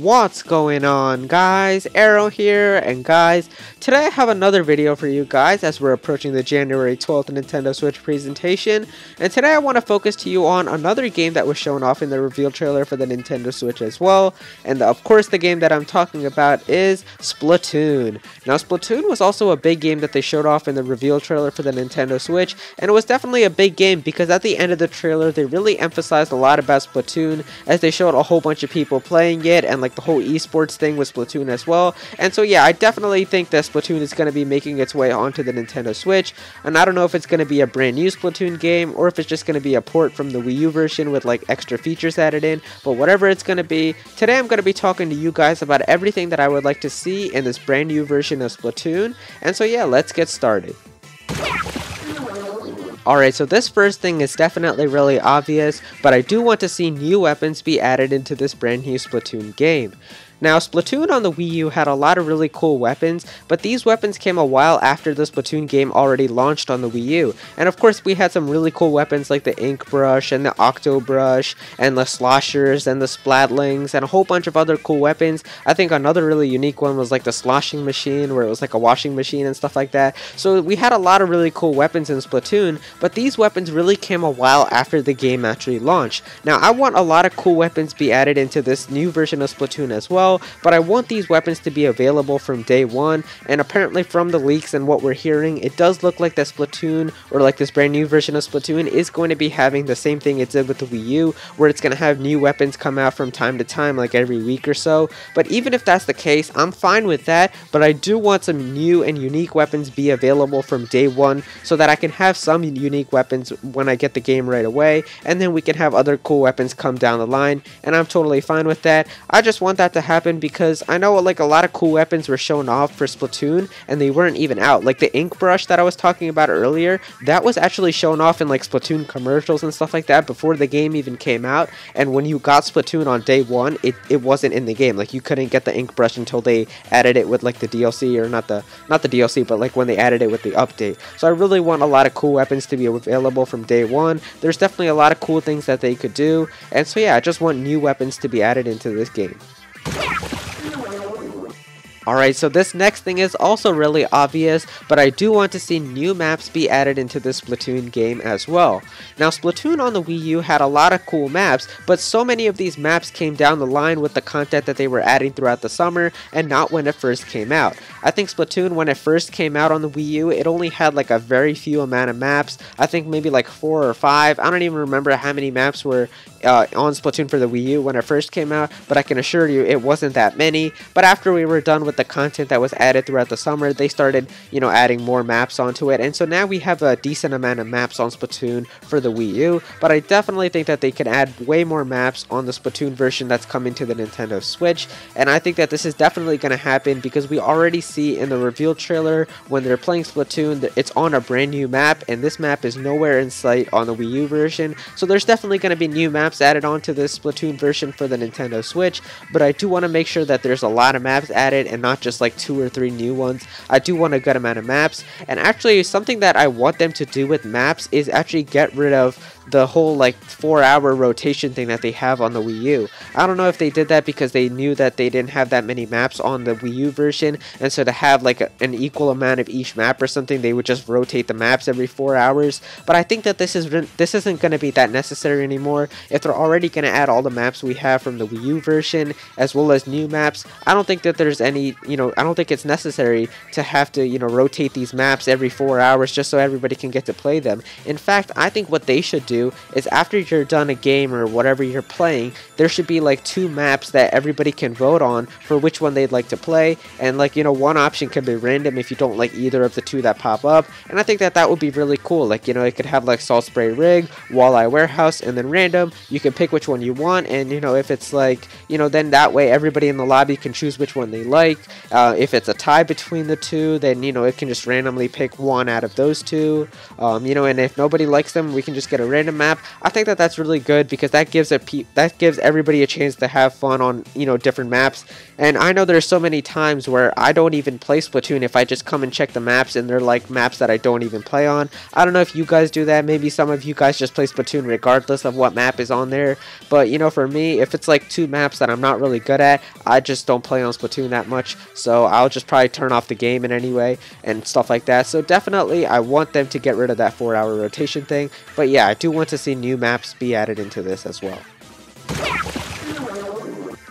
What's going on, guys? Aero here, and guys, today I have another video for you guys as we're approaching the January 12th Nintendo Switch presentation, and today I want to focus to you on another game that was shown off in the reveal trailer for the Nintendo Switch as well, and of course the game that I'm talking about is Splatoon. Now Splatoon was also a big game that they showed off in the reveal trailer for the Nintendo Switch, and it was definitely a big game because at the end of the trailer they really emphasized a lot about Splatoon as they showed a whole bunch of people playing it and like the whole esports thing with Splatoon as well. And so yeah, I definitely think that Splatoon is going to be making its way onto the Nintendo Switch, and I don't know if it's going to be a brand new Splatoon game or if it's just going to be a port from the Wii U version with like extra features added in, but whatever it's going to be, today I'm going to be talking to you guys about everything that I would like to see in this brand new version of Splatoon. And so yeah, let's get started. Alright, so this first thing is definitely really obvious, but I do want to see new weapons be added into this brand new Splatoon game. Now, Splatoon on the Wii U had a lot of really cool weapons, but these weapons came a while after the Splatoon game already launched on the Wii U. And of course, we had some really cool weapons like the Ink Brush and the Octo Brush and the Sloshers and the Splatlings and a whole bunch of other cool weapons. I think another really unique one was like the Sloshing Machine, where it was like a washing machine and stuff like that. So we had a lot of really cool weapons in Splatoon, but these weapons really came a while after the game actually launched. Now, I want a lot of cool weapons be added into this new version of Splatoon as well, but I want these weapons to be available from day one, and apparently from the leaks and what we're hearing, it does look like that Splatoon, or like this brand new version of Splatoon, is going to be having the same thing it did with the Wii U, where it's going to have new weapons come out from time to time, like every week or so. But even if that's the case, I'm fine with that, but I do want some new and unique weapons be available from day one, so that I can have some unique weapons when I get the game right away, and then we can have other cool weapons come down the line, and I'm totally fine with that. I just want that to happen because I know like a lot of cool weapons were shown off for Splatoon and they weren't even out. Like the Ink Brush that I was talking about earlier, that was actually shown off in like Splatoon commercials and stuff like that before the game even came out, and when you got Splatoon on day one, it wasn't in the game. Like you couldn't get the Ink Brush until they added it with like the DLC, or not the DLC, but like when they added it with the update. So I really want a lot of cool weapons to be available from day one. There's definitely a lot of cool things that they could do, and so yeah, I just want new weapons to be added into this game. Alright, so this next thing is also really obvious, but I do want to see new maps be added into the Splatoon game as well. Now, Splatoon on the Wii U had a lot of cool maps, but so many of these maps came down the line with the content that they were adding throughout the summer, and not when it first came out. I think Splatoon, when it first came out on the Wii U, it only had like a very few amount of maps. I think maybe like 4 or 5. I don't even remember how many maps were on Splatoon for the Wii U when it first came out, but I can assure you it wasn't that many. But after we were done with the content that was added throughout the summer, they started, adding more maps onto it, and so now we have a decent amount of maps on Splatoon for the Wii U, but I definitely think that they can add way more maps on the Splatoon version that's coming to the Nintendo Switch, and I think that this is definitely going to happen because we already see in the reveal trailer when they're playing Splatoon, it's on a brand new map, and this map is nowhere in sight on the Wii U version, so there's definitely going to be new maps added onto this Splatoon version for the Nintendo Switch, but I do want to make sure that there's a lot of maps added and not just like 2 or 3 new ones. I do want a good amount of maps, and actually something that I want them to do with maps is actually get rid of the whole like 4-hour rotation thing that they have on the Wii U. I don't know if they did that because they knew that they didn't have that many maps on the Wii U version, and so to have like an equal amount of each map or something, they would just rotate the maps every 4 hours. But I think that this isn't going to be that necessary anymore. If they're already going to add all the maps we have from the Wii U version as well as new maps, I don't think that there's any, I don't think it's necessary to have to, rotate these maps every 4 hours just so everybody can get to play them. In fact, I think what they should do is after you're done a game or whatever you're playing, there should be like 2 maps that everybody can vote on for which one they'd like to play, and like, one option can be random if you don't like either of the 2 that pop up, and I think that that would be really cool. Like, it could have like Salt Spray Rig, Walleye Warehouse, and then random. You can pick which one you want, and if it's like, then that way everybody in the lobby can choose which one they like. If it's a tie between the 2, then it can just randomly pick one out of those 2, and if nobody likes them, we can just get a random random map, I think that that's really good because that gives everybody a chance to have fun on, you know, different maps. And I know there's so many times where I don't even play Splatoon if I just come and check the maps and they're like maps that I don't even play on. I don't know if you guys do that. Maybe some of you guys just play Splatoon regardless of what map is on there. But you know, for me, if it's like 2 maps that I'm not really good at, I just don't play on Splatoon that much. So I'll just probably turn off the game in any way and stuff like that. So definitely I want them to get rid of that 4-hour rotation thing. But yeah, I do want to see new maps be added into this as well.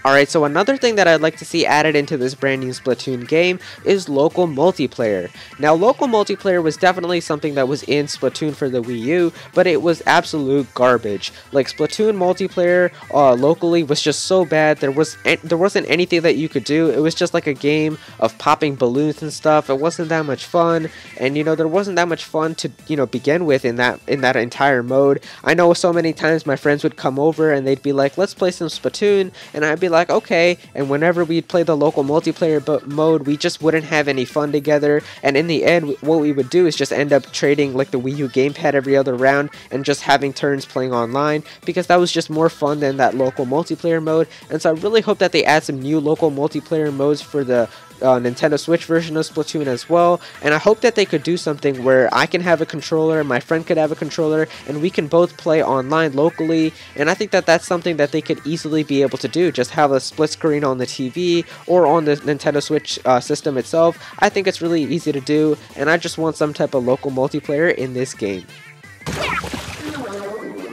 Alright, so another thing that I'd like to see added into this brand new Splatoon game is local multiplayer. Now, local multiplayer was definitely something that was in Splatoon for the Wii U, but it was absolute garbage. Like, Splatoon multiplayer locally was just so bad. There wasn't anything that you could do. It was just like a game of popping balloons and stuff. It wasn't that much fun, and you know, there wasn't that much fun to, you know, begin with in that entire mode. I know so many times my friends would come over and they'd be like, let's play some Splatoon, and I'd be like, okay, and whenever we'd play the local multiplayer mode, we just wouldn't have any fun together, and in the end, what we would do is just end up trading like the Wii U gamepad every other round and just having turns playing online, because that was just more fun than that local multiplayer mode. And so I really hope that they add some new local multiplayer modes for the Nintendo Switch version of Splatoon as well, and I hope that they could do something where I can have a controller, my friend could have a controller, and we can both play online locally. And I think that that's something that they could easily be able to do, just have a split screen on the TV or on the Nintendo Switch system itself. I think it's really easy to do, and I just want some type of local multiplayer in this game.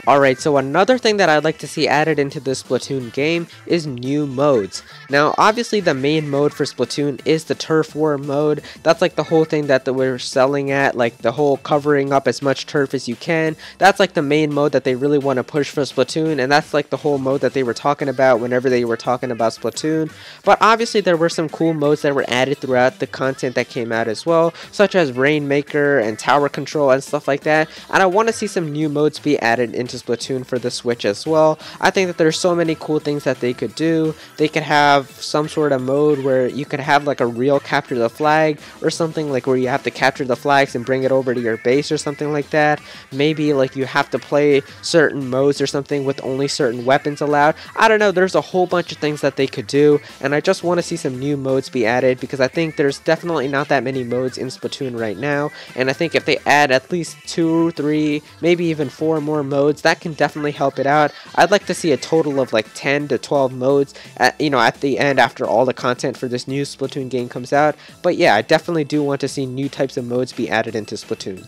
Alright, so another thing that I'd like to see added into this Splatoon game is new modes. Now, obviously the main mode for Splatoon is the Turf War mode. That's like the whole thing that we're selling at, like the whole covering up as much turf as you can. That's like the main mode that they really want to push for Splatoon, and that's like the whole mode that they were talking about whenever they were talking about Splatoon. But obviously there were some cool modes that were added throughout the content that came out as well, such as Rainmaker and Tower Control and stuff like that. And I want to see some new modes be added into Splatoon for the Switch as well. I think that there's so many cool things that they could do. They could have some sort of mode where you could have like a real capture the flag or something, like where you have to capture the flags and bring it over to your base or something like that. Maybe like you have to play certain modes or something with only certain weapons allowed. I don't know, there's a whole bunch of things that they could do, and I just want to see some new modes be added, because I think there's definitely not that many modes in Splatoon right now, and I think if they add at least 2, 3, maybe even 4 more modes, that can definitely help it out. I'd like to see a total of like 10 to 12 modes at the end after all the content for this new Splatoon game comes out. But yeah, I definitely do want to see new types of modes be added into Splatoon.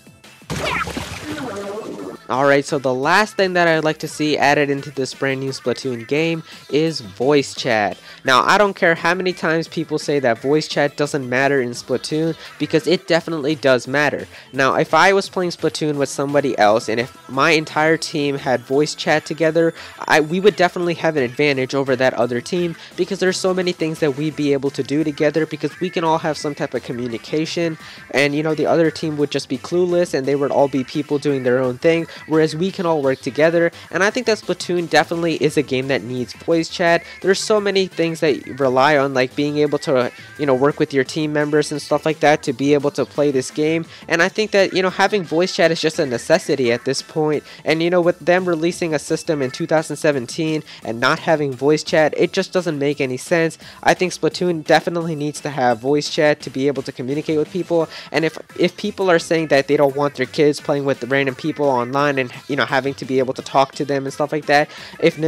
Alright, so the last thing that I'd like to see added into this brand new Splatoon game is voice chat. Now, I don't care how many times people say that voice chat doesn't matter in Splatoon, because it definitely does matter. Now, if I was playing Splatoon with somebody else, and if my entire team had voice chat together, we would definitely have an advantage over that other team, because there's so many things that we'd be able to do together, because we can all have some type of communication, and you know, the other team would just be clueless, and they would all be people doing their own thing, whereas we can all work together. And I think that Splatoon definitely is a game that needs voice chat. There's so many things that rely on, like being able to, you know, work with your team members and stuff like that to be able to play this game. And I think that, you know, having voice chat is just a necessity at this point. And you know, with them releasing a system in 2017 and not having voice chat, it just doesn't make any sense. I think Splatoon definitely needs to have voice chat to be able to communicate with people. And if people are saying that they don't want their kids playing with random people online and, you know, having to be able to talk to them and stuff like that, if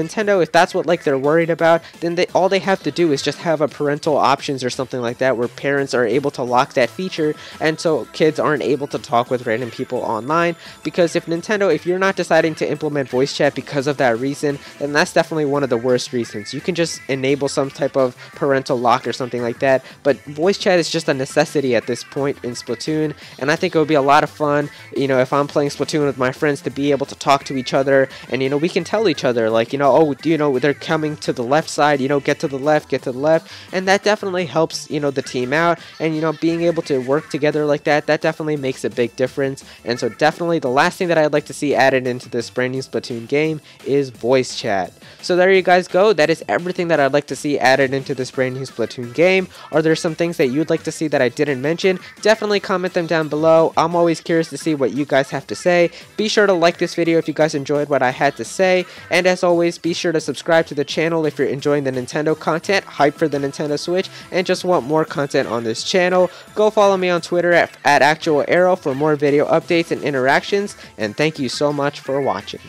that's what like they're worried about, then all they have to do is just have a parental options or something like that, where parents are able to lock that feature, and so kids aren't able to talk with random people online. Because if you're not deciding to implement voice chat because of that reason, then that's definitely one of the worst reasons. You can just enable some type of parental lock or something like that, but voice chat is just a necessity at this point in Splatoon. And I think it would be a lot of fun, you know, if I'm playing Splatoon with my friends, to be able to talk to each other, and you know, we can tell each other like, you know, oh, you know, they're coming to the left side, you know, get to the left, and that definitely helps, you know, the team out. And you know, being able to work together like that definitely makes a big difference. And so definitely the last thing that I'd like to see added into this brand new Splatoon game is voice chat. So there you guys go. That is everything that I'd like to see added into this brand new Splatoon game. Are there some things that you'd like to see that I didn't mention? Definitely comment them down below. I'm always curious to see what you guys have to say. Be sure to like this video if you guys enjoyed what I had to say, and as always, be sure to subscribe to the channel if you're enjoying the Nintendo content, hype for the Nintendo Switch, and just want more content on this channel. Go follow me on Twitter at Actual Aero for more video updates and interactions, and thank you so much for watching.